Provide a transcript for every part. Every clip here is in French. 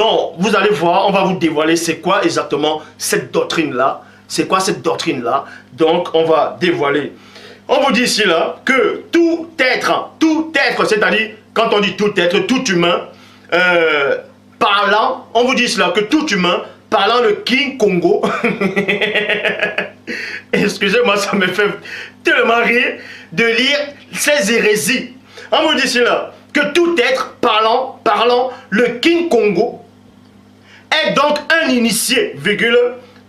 Donc, vous allez voir, on va vous dévoiler c'est quoi exactement cette doctrine-là. C'est quoi cette doctrine-là? Donc, on va dévoiler. On vous dit ici, là, que tout être, c'est-à-dire, quand on dit tout être, tout humain, parlant, on vous dit cela, que tout humain, parlant le King Congo, excusez-moi, ça me fait tellement rire de lire ces hérésies. On vous dit cela, que tout être, parlant le King Congo, est donc un initié, virgule,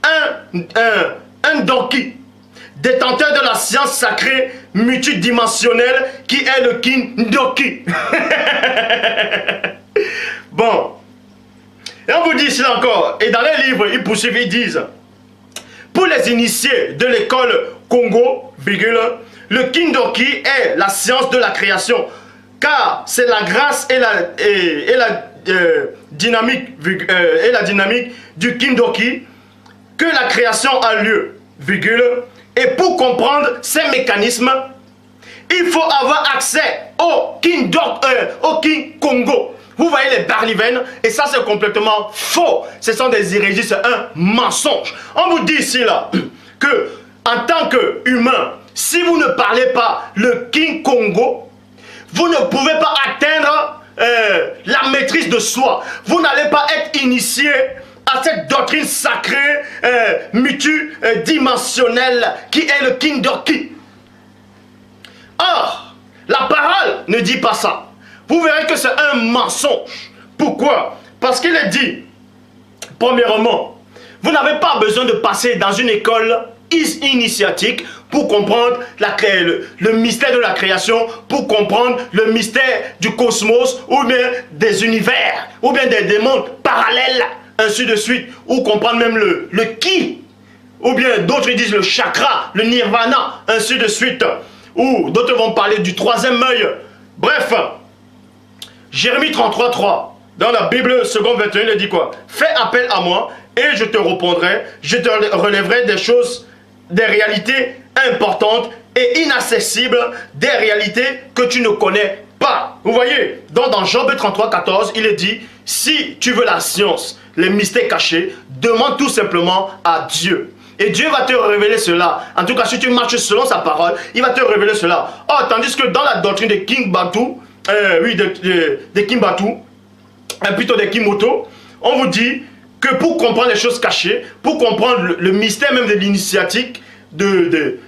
un donkey, détenteur de la science sacrée multidimensionnelle qui est le King Doki. Bon. Et on vous dit cela encore. Et dans les livres, ils poursuivent, ils disent, pour les initiés de l'école Congo, virgule, le King Doki est la science de la création. Car c'est la grâce et la dynamique du King Doki que la création a lieu, virgule. Et pour comprendre ces mécanismes, il faut avoir accès au King Congo. Vous voyez les Barliven, et ça c'est complètement faux. Ce sont des hérésies, c'est un mensonge. On vous dit ici là que en tant qu'humain, si vous ne parlez pas le King Congo, vous ne pouvez pas atteindre la maîtrise de soi. Vous n'allez pas être initié à cette doctrine sacrée multidimensionnelle qui est le King Doki. Or, la parole ne dit pas ça. Vous verrez que c'est un mensonge. Pourquoi? Parce qu'il est dit, premièrement, vous n'avez pas besoin de passer dans une école initiatique pour comprendre le mystère de la création, pour comprendre le mystère du cosmos, ou bien des univers, ou bien des mondes parallèles, ainsi de suite, ou comprendre même le ki, ou bien d'autres disent le chakra, le nirvana, ainsi de suite, ou d'autres vont parler du troisième œil. Bref, Jérémie 33:3, dans la Bible, 2 21, il dit quoi? Fais appel à moi et je te répondrai, je te relèverai des choses, des réalités importantes et inaccessibles, des réalités que tu ne connais pas. Vous voyez, donc dans Job 33:14, il est dit, si tu veux la science, les mystères cachés, demande tout simplement à Dieu. Et Dieu va te révéler cela. En tout cas, si tu marches selon sa parole, il va te révéler cela. Oh, tandis que dans la doctrine de King Batu, de King Batu, plutôt de Kimoto, on vous dit que pour comprendre les choses cachées, pour comprendre le mystère même de l'initiatique, des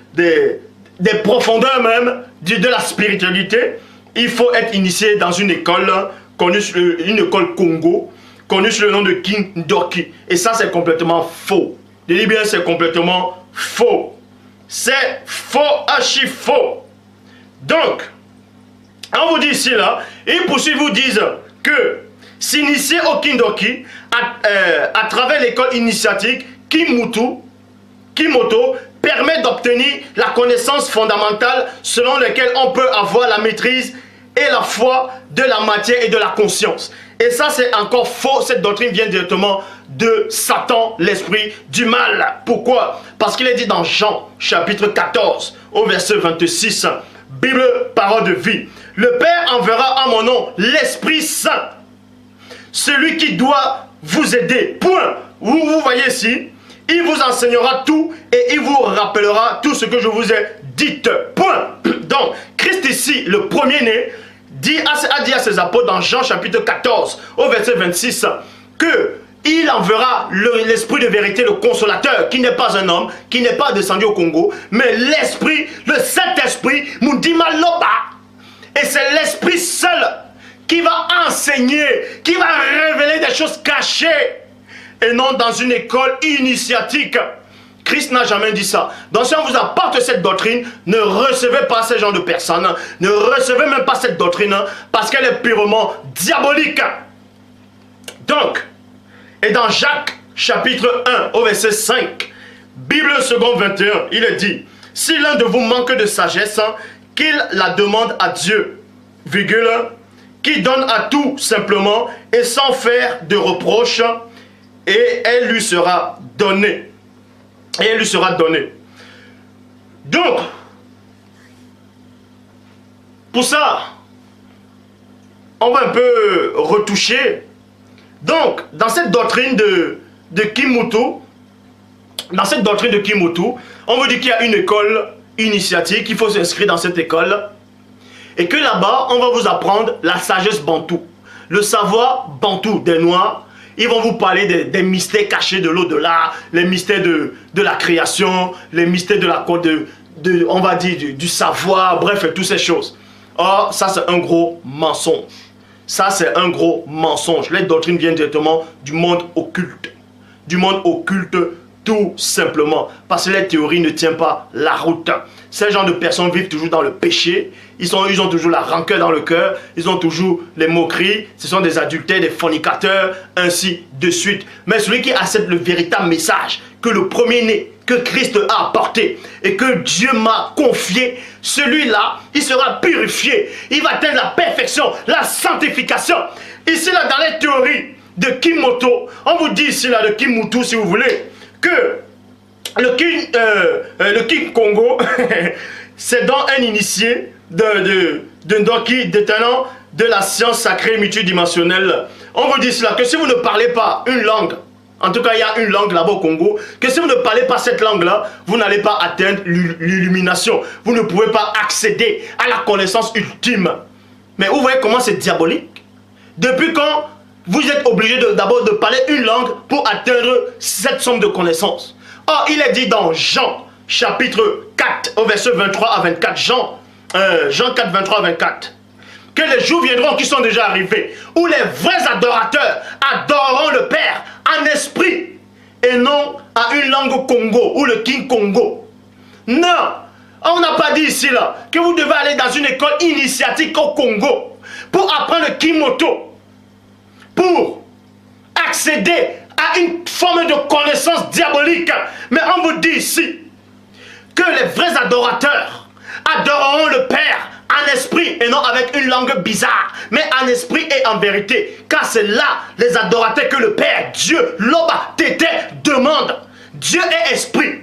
profondeurs même, de la spiritualité, il faut être initié dans une école connue, une école Congo, connue sous le nom de King Doki. Et ça, c'est complètement faux. Je dis bien, c'est complètement faux. C'est faux, archi faux. Donc, on vous dit ici, là, et poursuivent vous disent que s'initier au King Doki à travers l'école initiatique Kimoto permet d'obtenir la connaissance fondamentale selon laquelle on peut avoir la maîtrise et la foi de la matière et de la conscience. Et ça, c'est encore faux. Cette doctrine vient directement de Satan, l'esprit du mal. Pourquoi? Parce qu'il est dit dans Jean, chapitre 14, au verset 26, Bible, parole de vie. Le Père enverra en mon nom l'Esprit Saint, celui qui doit vous aider. Point. Vous voyez ici, il vous enseignera tout et il vous rappellera tout ce que je vous ai dit. Point. Donc, Christ ici, le premier-né, a dit à ses apôtres dans Jean chapitre 14 au verset 26 que il enverra l'esprit de vérité, le consolateur, qui n'est pas un homme, qui n'est pas descendu au Congo, mais l'esprit, le Saint-Esprit, Mundima Loba. Et c'est l'esprit seul qui va enseigner, qui va révéler des choses cachées, et non dans une école initiatique. Christ n'a jamais dit ça. Donc si on vous apporte cette doctrine, ne recevez pas ce genre de personnes, ne recevez même pas cette doctrine, parce qu'elle est purement diabolique. Donc, et dans Jacques chapitre 1 au verset 5, Bible 2 21, il est dit, si l'un de vous manque de sagesse, qu'il la demande à Dieu, virgule, qui donne à tout simplement et sans faire de reproche, et elle lui sera donnée. Et elle lui sera donnée. Donc, pour ça, on va un peu retoucher Donc, dans cette doctrine de Kimoto, on vous dit qu'il y a une école initiatique, qu'il faut s'inscrire dans cette école. Et que là-bas, on va vous apprendre la sagesse bantou. Le savoir bantou des Noirs. Ils vont vous parler des mystères cachés de l'au-delà, les mystères de la création, les mystères on va dire, du savoir, bref, toutes ces choses. Or, ça c'est un gros mensonge. Ça c'est un gros mensonge. Les doctrines viennent directement du monde occulte. Du monde occulte tout simplement. Parce que les théories ne tiennent pas la route. Ces gens de personnes vivent toujours dans le péché. Ils ont toujours la rancœur dans le cœur. Ils ont toujours les moqueries. Ce sont des adultères, des fornicateurs, ainsi de suite. Mais celui qui accepte le véritable message que le premier-né, que Christ a apporté et que Dieu m'a confié, celui-là, il sera purifié. Il va atteindre la perfection, la sanctification. Ici, là, dans les théories de Kimoto, on vous dit ici, là, de Kimoto, si vous voulez, que le King Congo, c'est donc un initié de Ndoki détenant de la science sacrée multidimensionnelle. On vous dit cela, que si vous ne parlez pas une langue, en tout cas il y a une langue là-bas au Congo, que si vous ne parlez pas cette langue-là, vous n'allez pas atteindre l'illumination. Vous ne pouvez pas accéder à la connaissance ultime. Mais vous voyez comment c'est diabolique? Depuis quand vous êtes obligé d'abord de parler une langue pour atteindre cette somme de connaissances? Or, il est dit dans Jean, chapitre 4, au verset 23 à 24, Jean 4, 23 à 24, que les jours viendront qui sont déjà arrivés, où les vrais adorateurs adoreront le Père en esprit, et non à une langue Congo, ou le King Congo. Non, on n'a pas dit ici là, que vous devez aller dans une école initiatique au Congo, pour apprendre le Kimoto, pour accéder à une forme de connaissance diabolique. Mais on vous dit ici que les vrais adorateurs adoreront le Père en esprit et non avec une langue bizarre, mais en esprit et en vérité. Car c'est là les adorateurs que le Père, Dieu, Loba, Tété demande. Dieu est esprit.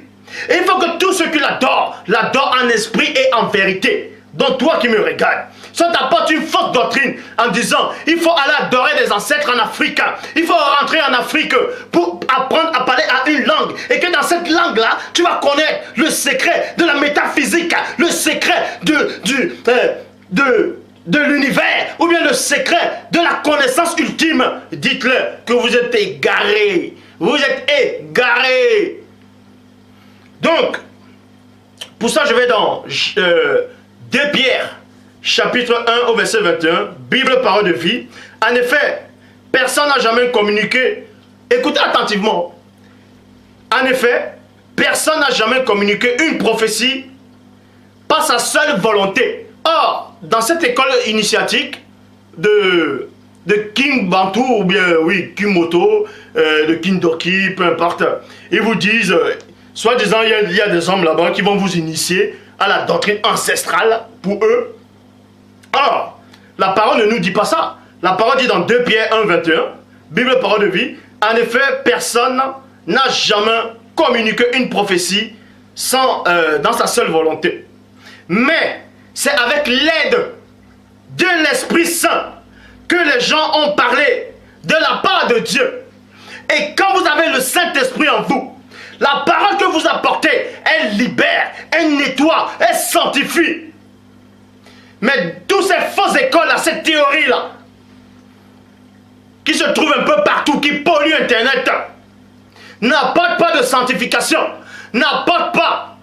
Et il faut que tous ceux qui l'adorent en esprit et en vérité. Donc toi qui me regardes, ça t'apporte une fausse doctrine en disant il faut aller adorer des ancêtres en Afrique, il faut rentrer en Afrique pour apprendre à parler à une langue, et que dans cette langue-là, tu vas connaître le secret de la métaphysique, le secret de l'univers, ou bien le secret de la connaissance ultime. Dites-leur que vous êtes égarés. Vous êtes égarés. Donc, pour ça, je vais dans 2 Pierre, chapitre 1 au verset 21, Bible, parole de vie. En effet, personne n'a jamais communiqué. Écoutez attentivement. En effet, personne n'a jamais communiqué une prophétie par sa seule volonté. Or, dans cette école initiatique de King Bantu, ou bien, oui, Kimoto, de King Doki, peu importe, ils vous disent, soi-disant, il y a des hommes là-bas qui vont vous initier à la doctrine ancestrale pour eux. Alors, la parole ne nous dit pas ça. La parole dit dans 2 Pierre 1, 21, Bible, parole de vie, en effet, personne n'a jamais communiqué une prophétie dans sa seule volonté. Mais c'est avec l'aide de l'Esprit Saint que les gens ont parlé de la part de Dieu. Et quand vous avez le Saint-Esprit en vous, la parole que vous apportez, elle libère, elle nettoie, elle sanctifie. Mais toutes ces fausses écoles-là, cette théorie-là, qui se trouvent un peu partout, qui polluent Internet, n'apportent pas de sanctification, n'apportent pas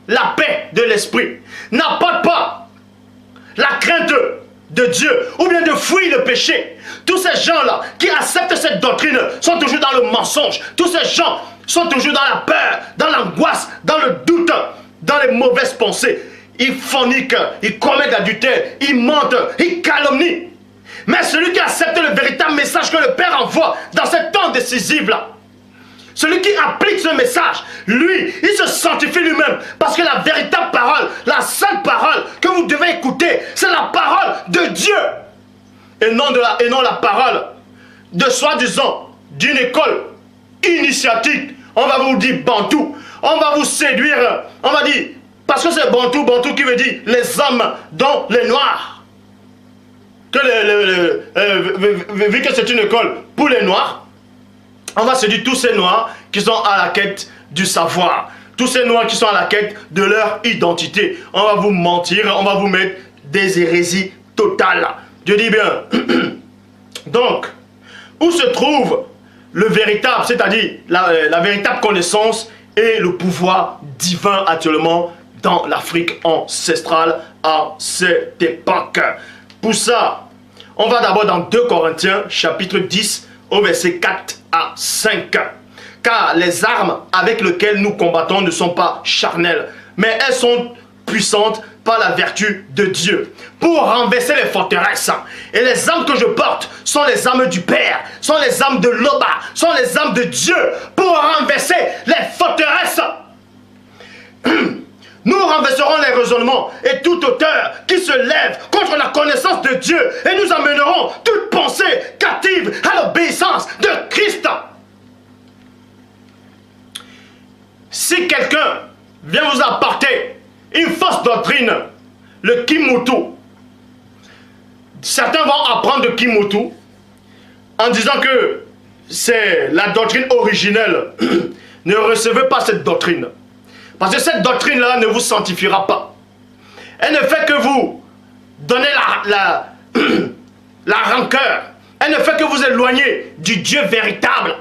la paix de l'esprit, n'apportent pas la crainte de Dieu, ou bien de fuir le péché. Tous ces gens-là qui acceptent cette doctrine sont toujours dans le mensonge. Tous ces gens sont toujours dans la peur, dans l'angoisse, dans le doute, dans les mauvaises pensées. Ils forniquent, ils commettent l'adultère, ils mentent, ils calomnient. Mais celui qui accepte le véritable message que le Père envoie dans ce temps décisif-là, celui qui applique ce message, lui, il se sanctifie lui-même. Parce que la véritable parole, la seule parole que vous devez écouter, c'est la parole de Dieu. Et non la parole de soi-disant d'une école initiatique. On va vous dire Bantou. On va vous séduire. On va dire, parce que c'est Bantou qui veut dire les hommes dont les noirs. vu que c'est une école pour les Noirs, on va se dire tous ces Noirs qui sont à la quête du savoir, tous ces Noirs qui sont à la quête de leur identité. On va vous mentir, on va vous mettre des hérésies totales. Je dis bien. Donc, où se trouve le véritable, c'est-à-dire la véritable connaissance et le pouvoir divin actuellement dans l'Afrique ancestrale à cette époque? Pour ça, on va d'abord dans 2 Corinthiens chapitre 10 au verset 4 à 5. Car les armes avec lesquelles nous combattons ne sont pas charnelles, mais elles sont puissantes par la vertu de Dieu pour renverser les forteresses. Et les armes que je porte sont les armes du Père, sont les armes de l'Oba, sont les armes de Dieu pour renverser les forteresses. Nous renverserons les raisonnements et toute auteur qui se lève contre la connaissance de Dieu et nous amènerons toute pensée captive à l'obéissance de Christ. Si quelqu'un vient vous apporter une fausse doctrine, le Kimoto, certains vont apprendre de Kimoto en disant que c'est la doctrine originelle. Ne recevez pas cette doctrine. Parce que cette doctrine-là ne vous sanctifiera pas. Elle ne fait que vous donner la rancœur. Elle ne fait que vous éloigner du Dieu véritable.